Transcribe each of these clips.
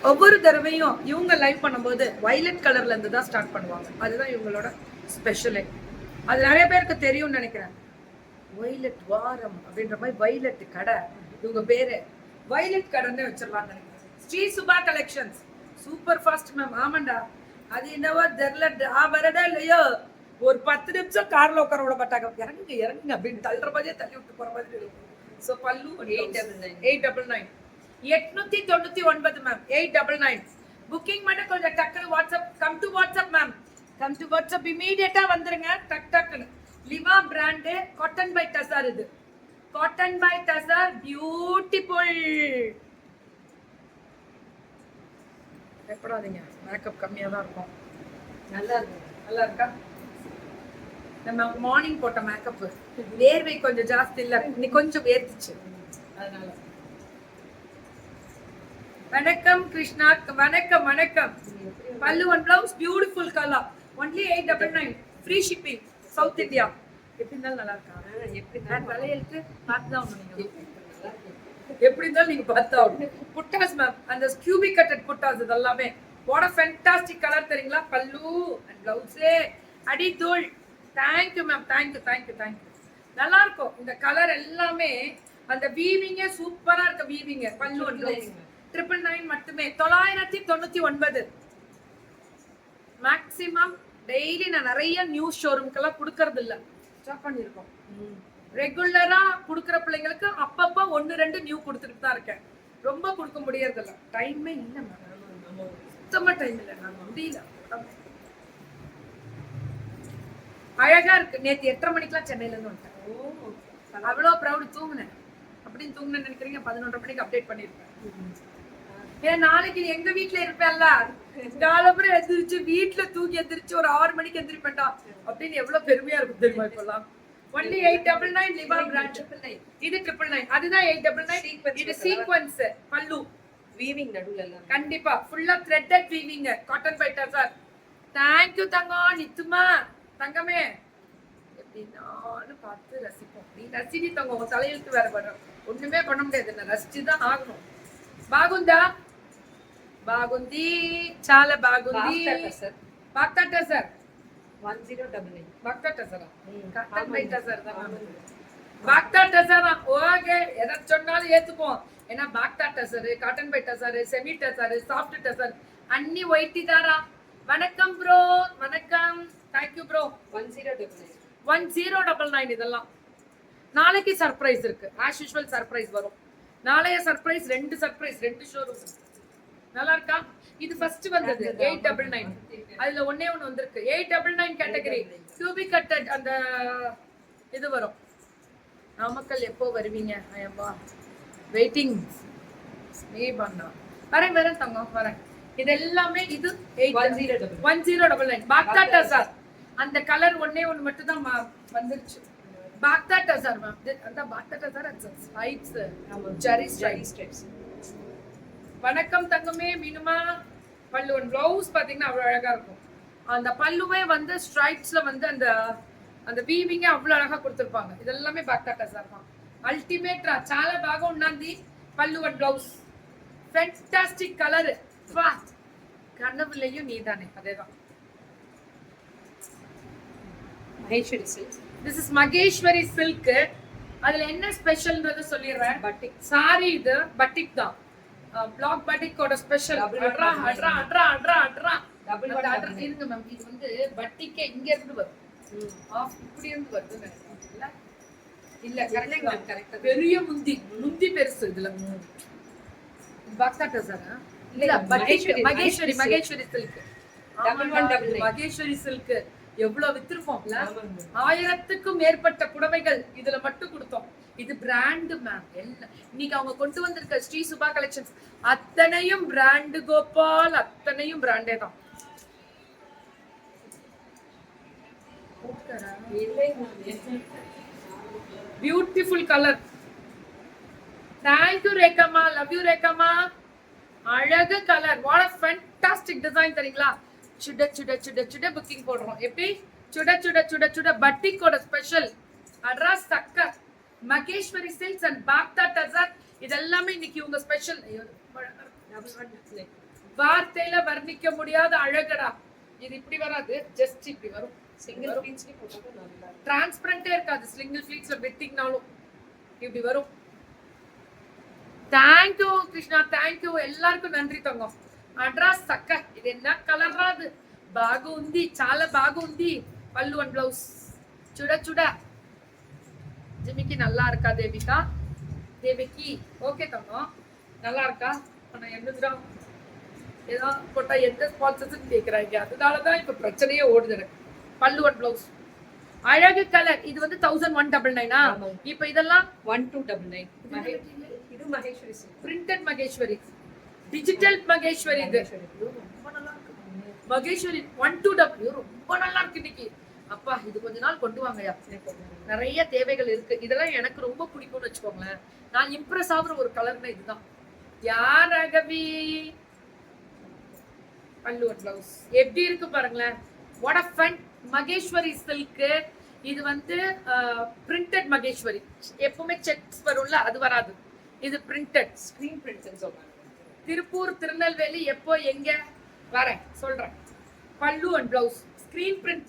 ஒவ்வொரு தடவையும் இவங்க லைவ் பண்ணும்போது வைலட் கலர்ல இருந்து தான் ஸ்டார்ட் பண்ணுவாங்க. அதுதான் இவங்களோட ஸ்பெஷலே. அது நிறைய பேருக்கு தெரியும்னு நினைக்கிறேன். வைலட் வாரம் அப்படின்ற மாதிரி வைலட் கடை இவங்க பேரு வைலட் கடைன்னு வச்சிடலாம்னு நினைக்கிறேன். Sri Subha collections super fast ma'am. ஆமாண்டா, அது என்னவோ தெரியல. வரடா இல்லையோ, ஒரு 10 நிமிஷம் கார்ல உட்கார விட மாட்டாங்க. இறங்குங்க இறங்குங்க அப்படின்னு தள்ளுற மாதிரியே தள்ளி விட்டு போற மாதிரி இருக்கும். ஸோ பல்லு 899 899 மேம். 899 புக்கிங் மட்டும் கொஞ்சம் டக்குனு WhatsApp. Come to WhatsApp ma'am, come to WhatsApp இமீடியட்டா வந்துருங்க. டக் டக்குன்னு Liva brand cotton by tussar. இது காட்டன் பை டசார் பியூட்டிஃபுல். எப்படாதீங்க, மேக்கப் கம்மியா தான் இருக்கும். நல்லா இருக்கு. நல்லா இருக்கா? நம்ம மார்னிங் போட்ட மேக்கப் வேர்வை கொஞ்சம் ஜாஸ்தி இல்ல, இன்னைக்கு கொஞ்சம் வேர்த்துச்சு அதனால. வணக்கம் கிருஷ்ணா, வணக்கம் வணக்கம். பல்லு one blouse beautiful colour. Only 899 free shipping south India. எப்படி இருந்தாலும் நல்லா இருக்கா? எப்படி நான் தலையெழுத்து பார்த்துதான் ஒண்ணு. எப்படி இருந்தாலும் நீங்க பார்த்தா புட்டாஸ் மேம், அந்த கியூபிக் கட்டட் புட்டாஸ் இதெல்லாமே வாட் a fantastic கலர் தெரியுங்களா? பல்லு அண்ட் பிளவுஸே அடி தூள். Thank you ma'am, thank you thank you thank you. நல்லா இருக்கும் இந்த கலர் எல்லாமே. அந்த வீவிங்கே சூப்பரா இருக்கு. வீவிங்க பல்லு 999 மட்டுமே. 999 மேக்ஸிமம். டெய்லி நான் நிறைய நியூஸ் ஷோரூம்க்கெல்லாம் கொடுக்கறது இல்ல, ஸ்டாப் பண்ணிருக்கோம். ரெகுலரா கொடுக்குற பிள்ளைங்களுக்கு அப்பப்போ 1-2 நியூ கொடுத்துட்டு தான் இருக்கேன். ரொம்ப கொடுக்க முடியறது இல்ல, டைமே இல்லை மேம். சுத்தமா டைம் இல்லை, நான் முடியல. அழகா இருக்கு. நேத்து 8:30 மணிக்கெல்லாம் சென்னையில இருந்து வந்துட்டேன். அவ்வளவு ப்ரௌட். தூங்குனேன் அப்படின்னு தூங்குனேன்னு நினைக்கிறீங்க? 11:30 மணிக்கு அப்டேட் பண்ணிருப்பேன். ஏன் நாளைக்கு எங்க வீட்டுல இருப்பேன்ல, காலப்புறம் எந்திரிச்சு வீட்டுல தூங்கி எந்திரிச்சு ஒரு 6 மணிக்கு எந்திரிப்பேன்டா அப்படின்னு எவ்வளவு பெருமையா இருக்கும் தெரியுமா? இப்பெல்லாம் ஒன்லி 899 லிவா பிராண்ட். இது 999. அதுதான் 899. இது சீக்வென்ஸ் பல்லு வீவிங் நடுவுல எல்லாம் கண்டிப்பா ஃபுல்லா threaded weaving cotton by tussar. Thank you தங்கம். நித்துமா தங்கமே, எப்படின்னாலும் பார்த்து ரசிப்போம். நீ ரசினி தங்க, உங்க தலையெழுத்து வேற பண்றோம். ஒண்ணுமே பண்ண முடியாது, நான் ரசிச்சுதான் ஆகணும். బాగుందా? బాగుంది, చాలా బాగుంది. బాక్తాట సార్ 1099 బాక్తాట సార్ காட்டன் பை டசார் தான். பாக்தாட் டசாரா? ஓகே, எதை சொன்னாலும் ஏத்துக்குவோம். ஏன்னா பாக்தாட் tussar, cotton by tussar, semi tussar, soft tussar அன்னி ஒயிட்டி தாரா. வணக்கம் ப்ரோ, வணக்கம். Thank you bro. 1099 இதெல்லாம். நாளைக்கு சர்ப்ரைஸ் இருக்கு. ஆஸ் யூஷுவல் சர்ப்ரைஸ் வரும். நாளைய சர்ப்ரைஸ் 2 சர்ப்ரைஸ், 2 ஷோரூம். நல்லா இருக்கா? இது ஃபர்ஸ்ட் வந்தது 899. அதுல ஒண்ணே ஒண்ணு வந்திருக்கு 899 கேட்டகரி கியூபிக் கட்டட். அந்த இது வரும். நாமக்கல் எப்போ வருவீங்க? ஐயப்பா வெயிட்டிங். ஸ்டே பண்ணா வரேன் வரேன் தங்கம் வரேன். இது எல்லாமே இது 1099 பாக்தாட் சார். அந்த கலர் ஒண்ணே ஒண்ணு மட்டும் தான் வந்துருச்சு. பாக்தாட் சார் மேம். அந்த பாக்தாட் சார் ஸ்ட்ரைப்ஸ், ஜெரி ஸ்ட்ரைப்ஸ். வணக்கம் தங்கமே. மீனுமா பல்லு ஒன் பிளவுஸ் பாத்தீங்கன்னா அவ்வளவு அழகா இருக்கும். அந்த பல்லுவே வந்து ஸ்ட்ரைப்ஸ்ல வந்து அந்த அந்த வீவிங்க அவ்வளவு அழகா கொடுத்துருப்பாங்க. இதெல்லாமே பாக்தாட் சார் தான். அல்டிமேட். చాలా బాగా ఉన్నది பல்லு ஒன் பிளவுஸ். Fantastic colour. வா, கனவுலையும் நீதானே. அதேதான். Maheshwari silk. This is Maheshwari silk. அதுல என்ன ஸ்பெஷல்ன்றது சொல்லிடுறேன். பட்டிக் சாரி, இது பட்டிக் தான். பிளாக் பட்டிக்கோட ஸ்பெஷல். அட்ரா அட்ரா அட்ரா அட்ரா அட்ரா டபுள் அட்ரா இருங்க மேம். இது வந்து பட்டிக்கே இங்க இருந்து வரும். இப்படி இருந்து வருது நினைக்கிறேன். இல்ல கரெக்ட். பெரிய முந்தி பெருசு. இதுல பாக்தாட் சார் இல்ல மகேஸ்வரி சில்க். மகேஸ்வரி சில்க் எவ்வளவு வித்திருப்போம். 1000க்கும் மேற்பட்ட புடவைகள் இதுல மட்டும் கொடுத்தோம். இது பிராண்ட் மேம். இன்னைக்கு அவங்க கொண்டு வந்திருக்க ஸ்ரீ சுபா கலெக்ஷன்ஸ் அத்தனையும் பிராண்ட் கோபால். அத்தனையும் பிராண்டே தான். Beautiful colour. தேங்க்யூ ரேகமா. லவ் யூ ரேகமா. அழகு colour. What a fantastic design தெரியுங்களா? சுட சுட சுட சுட புக்கிங் போடுறோம். எப்படி சுட சுட சுட சுட பட்டிக்கோட ஸ்பெஷல். அட்ராஸ் சக்க மகேஸ்வரி சில்க்ஸ் அண்ட் பாக்தாட் டசார். இதெல்லாமே இன்னைக்கு உங்க special. Double one double nine. வார்த்தையில வர்ணிக்க முடியாத அழகடா. இது இப்படி வராது, ஜஸ்ட் இப்படி வரும். சிங்கிள் பீச்லயே போட்டா நல்லா இருக்கும். டிரான்ஸ்பரண்டே இருக்காது. சிங்கிள் ஃபிளீட்ஸ்ல வெட்டிங்னாலும் இப்படி வரும். Thank you Krishna, thank you. எல்லாருக்கும் நன்றி தங்கம். அட்ராஸ் சக்க. இது என்ன கலர் அது? బాగుంది, చాలా బాగుంది. పళ్ళు అండ్ బ్లౌజ్ చూడ చూడ. ஜிமிக்கி நல்லா இருக்கா தேவிகா? தேவிகி ஓகே தங்கம், நல்லா இருக்கா? ஆனா என்னதுடா ஏதோ போட்டா எந்த ஸ்பான்சர்ஸ் கேக்குறாங்க, அதனாலதான் இப்ப பிரச்சனையே ஓடுது எனக்கு. பல்லு அண்ட் பிளவுஸ் அழகு கலர். இது வந்து 1199. இப்ப இதெல்லாம் 1299. இது Maheswari silk. Printed Maheswari, digital Maheswari. இது ரொம்ப நல்லா இருக்கு. மகேஸ்வரி 1200 ரொம்ப நல்லா இருக்கு இன்னைக்கு. அப்பா இது கொஞ்ச நாள் கொண்டு வாங்கயா, நிறைய தேவைகள் இருக்கு. இதெல்லாம் எனக்கு ரொம்ப பிடிக்கும்னு வச்சுக்கோங்களேன். நான் இம்ப்ரெஸ் ஆகுற ஒரு கலர்னா இதுதான். யார் ரகவி? பல்லு அண்ட் பிளவுஸ் எப்படி இருக்கு பாருங்களேன். What a fun. Maheswari silk. இது வந்து பிரிண்டட் மகேஸ்வரி. எப்பவுமே செக்ஸ் வரும்ல, அது வராது. இது பிரிண்டட் ஸ்கிரீன் பிரிண்ட்னு சொல்றாங்க. திருப்பூர், திருநெல்வேலி எப்போ எங்க வரேன் சொல்றேன். பல்லு and blouse screen print.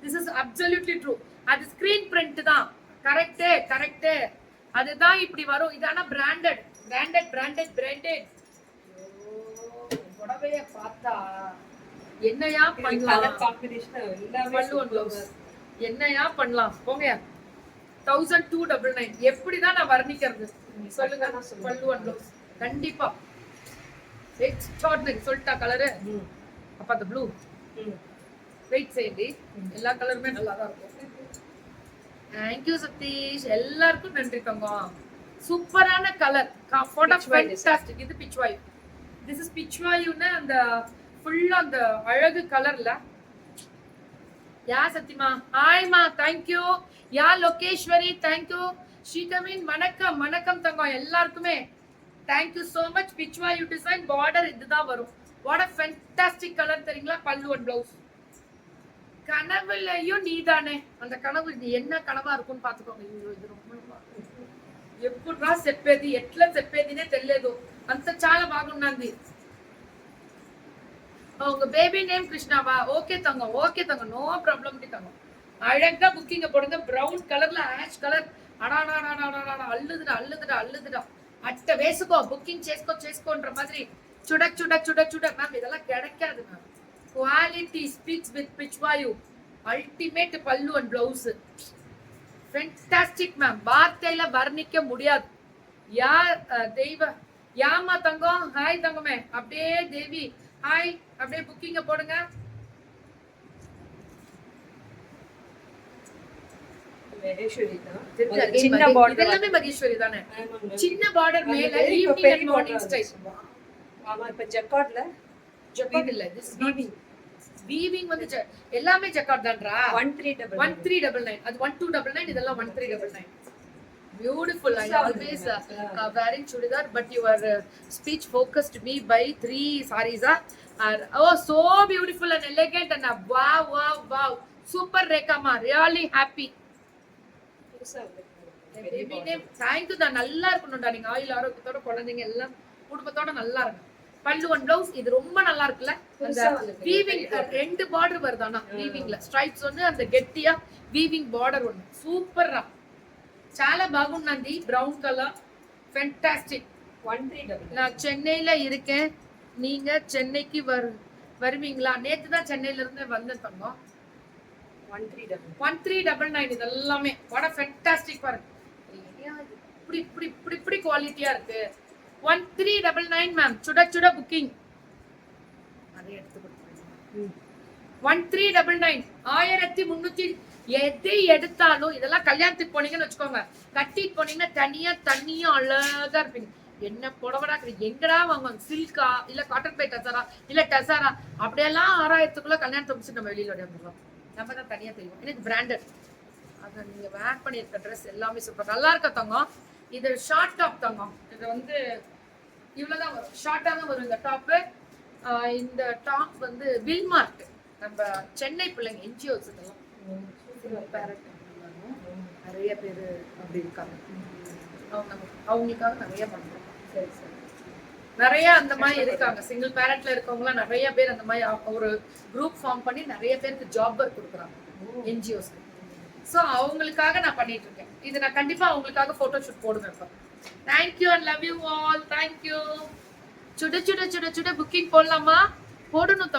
This is absolutely true. அது ஸ்கிரீன் பிரிண்ட் தான். Correct correct. அதுதான் இப்படி வரும். இதான பிராண்டட் பிராண்டட் பிராண்டட் பிராண்டட். புடவைய பார்த்தா என்னையா பண்ணலாம்? கலர் காம்பினேஷன் எல்லாமே பல்லு அண்ட் பிளவுஸ் என்னையா பண்ணலாம்? போங்க. 1299. எப்படிதான் நான் வர்ணிக்கிறது சொல்லுங்க. பல்லு அண்ட் பிளவுஸ் கண்டிப்பா எக்ஸ்ட்ராடினரி. சொல்லிட்டா கலரு. அப்ப அந்த ப்ளூ வெயிட் செய்யுங்க. எல்லா கலருமே நல்லா தான் இருக்கும். தேங்க்யூ சதீஷ். எல்லாருக்கும் நன்றி தங்கம். சூப்பரான கலர். ஃபேண்டாஸ்டிக். இது பிச்வாயு. திஸ் இஸ் பிச்வாயுன்னு அந்த ஃபுல்லா அந்த அழகு கலர்ல. யா சத்தியமா ஹாய்மா, தேங்க்யூ. Yeah Lokeshwari, thank you. ஸ்ரீகமின் வணக்கம். வணக்கம் தங்கம் எல்லாருக்குமே. Thank you so much. Pichwai design border இதுதான் வரும். வாட் அ ஃபேண்டாஸ்டிக் கலர் தெரியுங்களா? பல்லு அண்ட் பிளவுஸ். கனவுலையும் நீதானே. அந்த கனவு இது என்ன கனவா இருக்கும்னு பாத்துக்கோங்க. ఇది ரொம்ப ఎప్పుడురా చెప్పేది, ఎట్లా చెప్పేదినే తెలియదు. అంత చాలా బాగున్నది. உங்க பேபி நேம் கிருஷ்ணாவா? ஓகே தங்கம், ஓகே தங்கம், நோ ப்ராப்ளம் தங்கம். அழகா புக்கிங்க போடுங்க. பிரவுன் கலர்ல ஆஷ் கலர். అడాడాడాడాడా అల్లుదురా అల్లుదురా అల్లుదురా అట్ట వేసుకో. బుకింగ్ చేసుకోன்ற மாதிரி சுட சுட சுட சுட. மேம் இதெல்லாம் கிடைக்காது ma'am. Quality speaks with pichwai. Ultimate pallu and blouse. Fantastic ma'am. வார்த்தையில வர்ணிக்க முடியாது. யார் தெய்வ யாமா தங்கம்? ஹாய் தங்கமே. அப்படியே தேவி ஹாய். அப்படியே புக்கிங்க போடுங்க. மகேஸ்வரி தான். சின்ன பார்டர். இதெல்லாம் மகேஸ்வரி தானே. சின்ன பார்டர் மேல ஈவினிங் அண்ட் மார்னிங் ஸ்டைல். ஆமா, இப்ப ஜக்கார்ட்ல ஜக்கார்ட் இல்ல. This weaving. வீவிங் வந்து எல்லாமே ஜக்கார்ட் தான்டா. 1399. அது 1299. இதெல்லாம் 1399. Beautiful. I always wearing chudidar, but your speech focused me by 3 sarees are oh so beautiful and elegant and wow wow wow. Super Rekha ma, really happy. Baby name. Thank you. தான் நல்லா இருக்கணும்டா. நீங்க oil ஆரோக்கியத்தோட குழந்தைங்க எல்லாம் குடும்பத்தோட நல்லா இருங்க. பல்லு and blouse இது ரொம்ப நல்லா இருக்குல்ல. அந்த வீவிங் ரெண்டு பார்டர் வருதானா வீவிங்ல. ஸ்ட்ரைப்ஸ் ஒன்னு, அந்த கெட்டியா வீவிங் பார்டர் ஒன்னு. சூப்பர்ரா. చాలా బాగుందండి. Brown colour fantastic. 1399. நான் சென்னையில இருக்கேன். நீங்க சென்னைக்கு வருவீங்களா? நேத்து தான் சென்னையில இருந்து வந்தேன் தங்கம். 1399. இதெல்லாமே வாட் a fantastic பாருங்க. இப்படி இப்படி இப்படி இப்படி குவாலிட்டியா இருக்கு. 1399 மேம். சுட சுட புக்கிங். அதை எடுத்து கொடுத்துருங்க. 1399. 1300. எதை எடுத்தாலும் இதெல்லாம் கல்யாணத்துக்கு போனீங்கன்னு வச்சுக்கோங்க, கட்டிட்டு போனீங்கன்னா தனியா தண்ணியும் அழகா இருப்பீங்க. என்ன புடவடா எங்கடா வாங்குவாங்க? சில்கா இல்ல காட்டன் பை டசாரா இல்ல டசாரா அப்படியெல்லாம் 6000க்குள்ள கல்யாணத்தை முடிச்சு நம்ம வெளியில வந்துடுறோம். நம்ம தான் தனியா தெரியும். எனக்கு பிராண்டட். அதை நீங்க வேர் பண்ணியிருக்க ட்ரெஸ் எல்லாமே சூப்பர் நல்லா இருக்க தங்கம். இது ஷார்ட் டாப் தங்கம். இது வந்து இவ்வளவுதான் வரும். ஷார்ட்டா தான் வரும் இந்த டாப்பு. இந்த டாப் வந்து வில்மார்ட். நம்ம சென்னை பிள்ளைங்க என்ஜிஓஸ் இதெல்லாம் நிறைய பேர் அப்படி இருக்காங்க. அவங்களுக்காக நிறைய பண்றோம். சரி சரி. நிறைய அந்த மாதிரி இருக்காங்க. சிங்கிள் பேரண்ட்ல இருக்கவங்கலாம் நிறைய பேர் அந்த மாதிரி ஒரு குரூப் ஃபார்ம் பண்ணி நிறைய பேருக்கு ஜாப் ஒர்க் கொடுக்குறாங்க என்ஜிஓஸ்க்கு. ஸோ அவங்களுக்காக நான் பண்ணிட்டு இருக்கேன். இது நான் கண்டிப்பா அவங்களுக்காக போட்டோ ஷூட் போடுவேன் இப்போ. Thank you and love you all. Thank you. சுட சுட சுட சுட புக்கிங் போடலாமா? போடணும்.